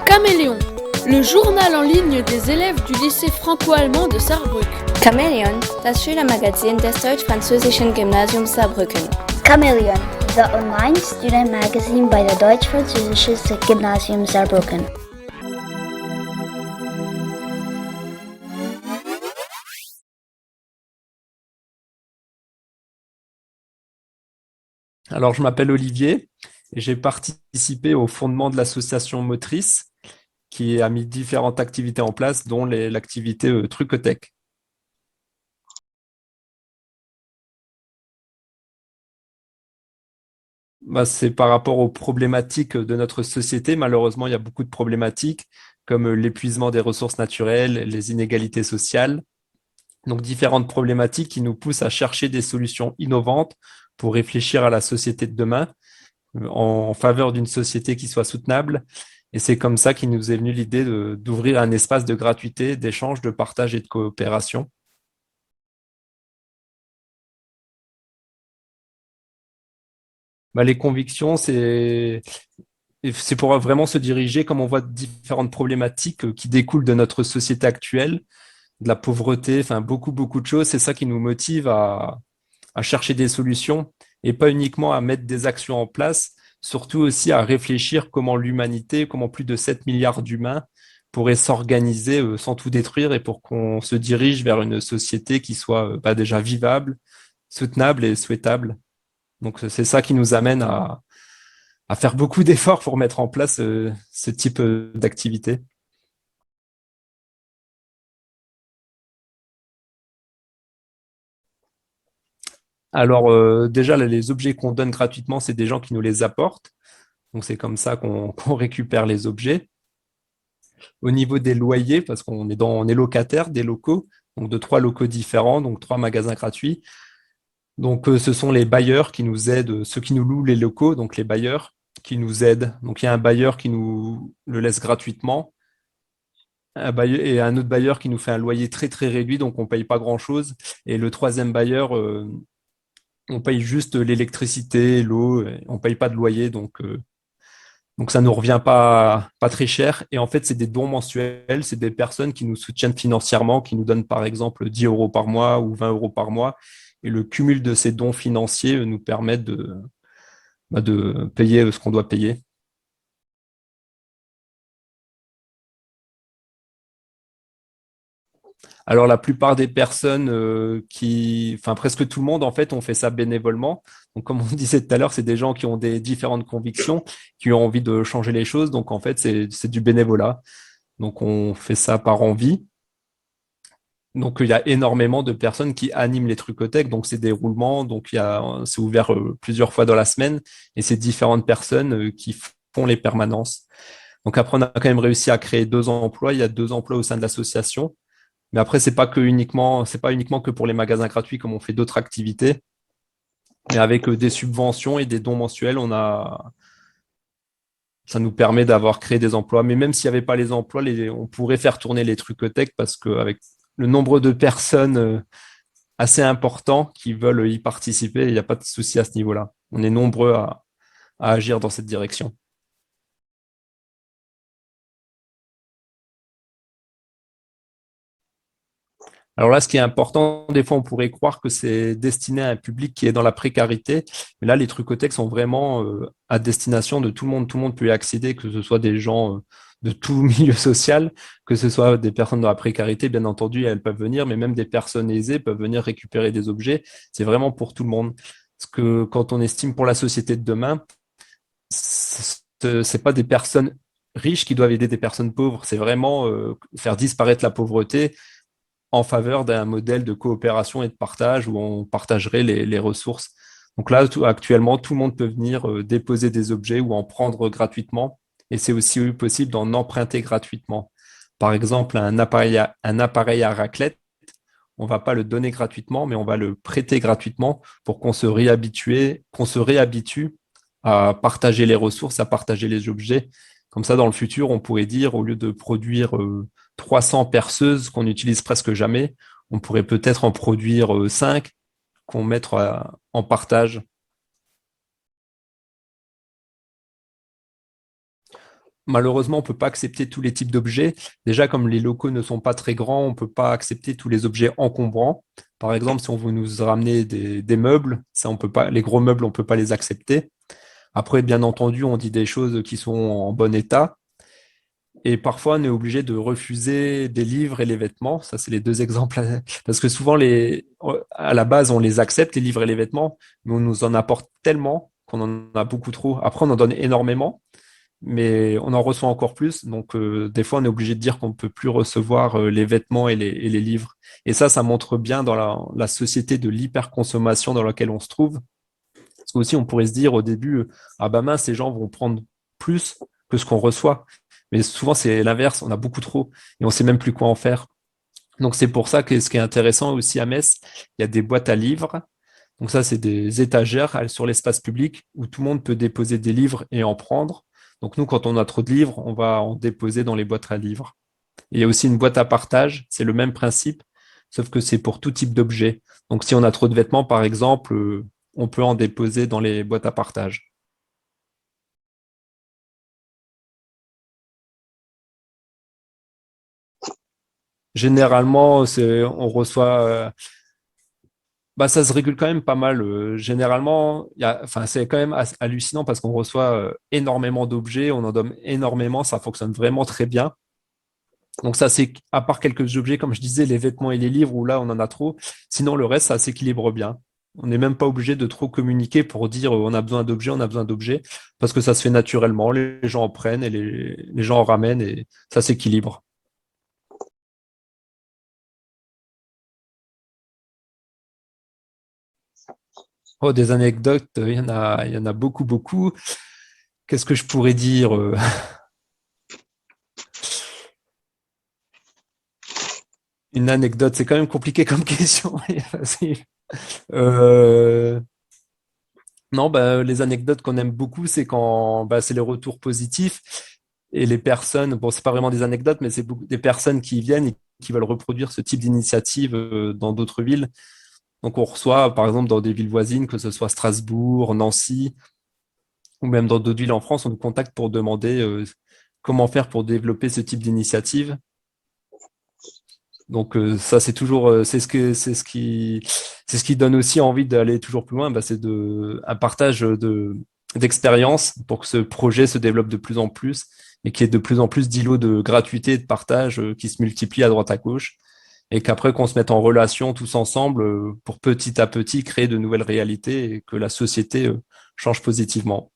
Caméléon, le journal en ligne des élèves du lycée franco-allemand de Saarbrück. Chamäleon, das Schülermagazin des deutsch-französischen Gymnasiums Saarbrücken. Chamäleon, the online student magazine by the Deutsch-Französisches Gymnasium Saarbrücken. Alors, je m'appelle Olivier et j'ai participé au fondement de l'association motrice qui a mis différentes activités en place, dont l'activité Trucotech. C'est par rapport aux problématiques de notre société. Malheureusement, il y a beaucoup de problématiques comme l'épuisement des ressources naturelles, les inégalités sociales. Donc, différentes problématiques qui nous poussent à chercher des solutions innovantes pour réfléchir à la société de demain en faveur d'une société qui soit soutenable. Et c'est comme ça qu'il nous est venu l'idée d'ouvrir un espace de gratuité, d'échange, de partage et de coopération. Les convictions, c'est pour vraiment se diriger, comme on voit différentes problématiques qui découlent de notre société actuelle, de la pauvreté, enfin beaucoup, beaucoup de choses. C'est ça qui nous motive à chercher des solutions et pas uniquement à mettre des actions en place, surtout aussi à réfléchir comment l'humanité, comment plus de 7 milliards d'humains pourraient s'organiser sans tout détruire et pour qu'on se dirige vers une société qui soit déjà vivable, soutenable et souhaitable. Donc, c'est ça qui nous amène à faire beaucoup d'efforts pour mettre en place ce type d'activité. Alors, déjà, les objets qu'on donne gratuitement, c'est des gens qui nous les apportent. Donc, c'est comme ça qu'on récupère les objets. Au niveau des loyers, parce on est locataire des locaux, donc de 3 locaux différents, donc 3 magasins gratuits. Donc, ce sont les bailleurs qui nous aident, ceux qui nous louent les locaux, donc les bailleurs qui nous aident. Donc, il y a un bailleur qui nous le laisse gratuitement, et un autre bailleur qui nous fait un loyer très, très réduit, donc on ne paye pas grand-chose. Et le troisième bailleur, on paye juste l'électricité, l'eau, on ne paye pas de loyer, donc ça ne nous revient pas très cher. Et en fait, c'est des dons mensuels, c'est des personnes qui nous soutiennent financièrement, qui nous donnent par exemple 10 euros par mois ou 20 euros par mois. Et le cumul de ces dons financiers nous permet de payer ce qu'on doit payer. Alors, la plupart des personnes enfin presque tout le monde, en fait, on fait ça bénévolement. Donc, comme on disait tout à l'heure, c'est des gens qui ont des différentes convictions, qui ont envie de changer les choses. Donc, en fait, c'est du bénévolat. Donc, on fait ça par envie. Donc, il y a énormément de personnes qui animent les trucothèques. Donc, c'est des roulements. Donc, c'est ouvert plusieurs fois dans la semaine. Et c'est différentes personnes qui font les permanences. Donc, après, on a quand même réussi à créer 2 emplois. Il y a 2 emplois au sein de l'association. Mais après, c'est pas uniquement que pour les magasins gratuits comme on fait d'autres activités. Mais avec des subventions et des dons mensuels, ça nous permet d'avoir créé des emplois. Mais même s'il n'y avait pas les emplois, on pourrait faire tourner les trucothèques parce qu'avec le nombre de personnes assez important qui veulent y participer, il n'y a pas de souci à ce niveau-là. On est nombreux à agir dans cette direction. Alors là, ce qui est important, des fois, on pourrait croire que c'est destiné à un public qui est dans la précarité. Mais là, les trucothèques sont vraiment à destination de tout le monde. Tout le monde peut y accéder, que ce soit des gens de tout milieu social, que ce soit des personnes dans la précarité, bien entendu, elles peuvent venir, mais même des personnes aisées peuvent venir récupérer des objets. C'est vraiment pour tout le monde. Parce que quand on estime pour la société de demain, c'est pas des personnes riches qui doivent aider des personnes pauvres. C'est vraiment faire disparaître la pauvreté en faveur d'un modèle de coopération et de partage où on partagerait les ressources. Donc là, actuellement, tout le monde peut venir déposer des objets ou en prendre gratuitement. Et c'est aussi possible d'en emprunter gratuitement. Par exemple, un appareil à raclette, on ne va pas le donner gratuitement, mais on va le prêter gratuitement pour qu'on se réhabitue à partager les ressources, à partager les objets. Comme ça, dans le futur, on pourrait dire, au lieu de produire 300 perceuses qu'on n'utilise presque jamais. On pourrait peut-être en produire 5 qu'on mettre en partage. Malheureusement, on ne peut pas accepter tous les types d'objets. Déjà, comme les locaux ne sont pas très grands, on ne peut pas accepter tous les objets encombrants. Par exemple, si on veut nous ramener des meubles, ça, on peut pas, les gros meubles, on ne peut pas les accepter. Après, bien entendu, on dit des choses qui sont en bon état. Et parfois, on est obligé de refuser des livres et les vêtements. Ça, c'est les deux exemples. Parce que souvent, à la base, on les accepte, les livres et les vêtements, mais on nous en apporte tellement qu'on en a beaucoup trop. Après, on en donne énormément, mais on en reçoit encore plus. Donc, des fois, on est obligé de dire qu'on ne peut plus recevoir les vêtements et les livres. Et ça montre bien dans la société de l'hyperconsommation dans laquelle on se trouve. Parce qu'aussi, on pourrait se dire au début, ah bah mince, ces gens vont prendre plus que ce qu'on reçoit. Mais souvent, c'est l'inverse, on a beaucoup trop et on sait même plus quoi en faire. Donc, c'est pour ça que ce qui est intéressant aussi à Metz, il y a des boîtes à livres. Donc ça, c'est des étagères sur l'espace public où tout le monde peut déposer des livres et en prendre. Donc nous, quand on a trop de livres, on va en déposer dans les boîtes à livres. Et il y a aussi une boîte à partage, c'est le même principe, sauf que c'est pour tout type d'objet. Donc si on a trop de vêtements, par exemple, on peut en déposer dans les boîtes à partage. Généralement, on reçoit, bah, ça se régule quand même pas mal. Généralement, enfin, c'est quand même hallucinant parce qu'on reçoit énormément d'objets, on en donne énormément, ça fonctionne vraiment très bien. Donc ça, c'est à part quelques objets, comme je disais, les vêtements et les livres, où là, on en a trop. Sinon, le reste, ça s'équilibre bien. On n'est même pas obligé de trop communiquer pour dire on a besoin d'objets, on a besoin d'objets, parce que ça se fait naturellement. Les gens en prennent et les gens en ramènent et ça s'équilibre. Oh, des anecdotes, il y en a beaucoup, beaucoup. Qu'est-ce que je pourrais dire? Une anecdote, c'est quand même compliqué comme question. Euh, non, bah, les anecdotes qu'on aime beaucoup, c'est quand bah, c'est les retours positifs et les personnes, bon, c'est pas vraiment des anecdotes, mais c'est des personnes qui viennent et qui veulent reproduire ce type d'initiative dans d'autres villes. Donc, on reçoit, par exemple, dans des villes voisines, que ce soit Strasbourg, Nancy, ou même dans d'autres villes en France, on nous contacte pour demander comment faire pour développer ce type d'initiative. Donc ça c'est toujours c'est ce qui donne aussi envie d'aller toujours plus loin, bah, c'est un partage d'expérience pour que ce projet se développe de plus en plus et qu'il y ait de plus en plus d'îlots de gratuité et de partage qui se multiplient à droite à gauche et qu'après qu'on se mette en relation tous ensemble pour petit à petit créer de nouvelles réalités et que la société change positivement.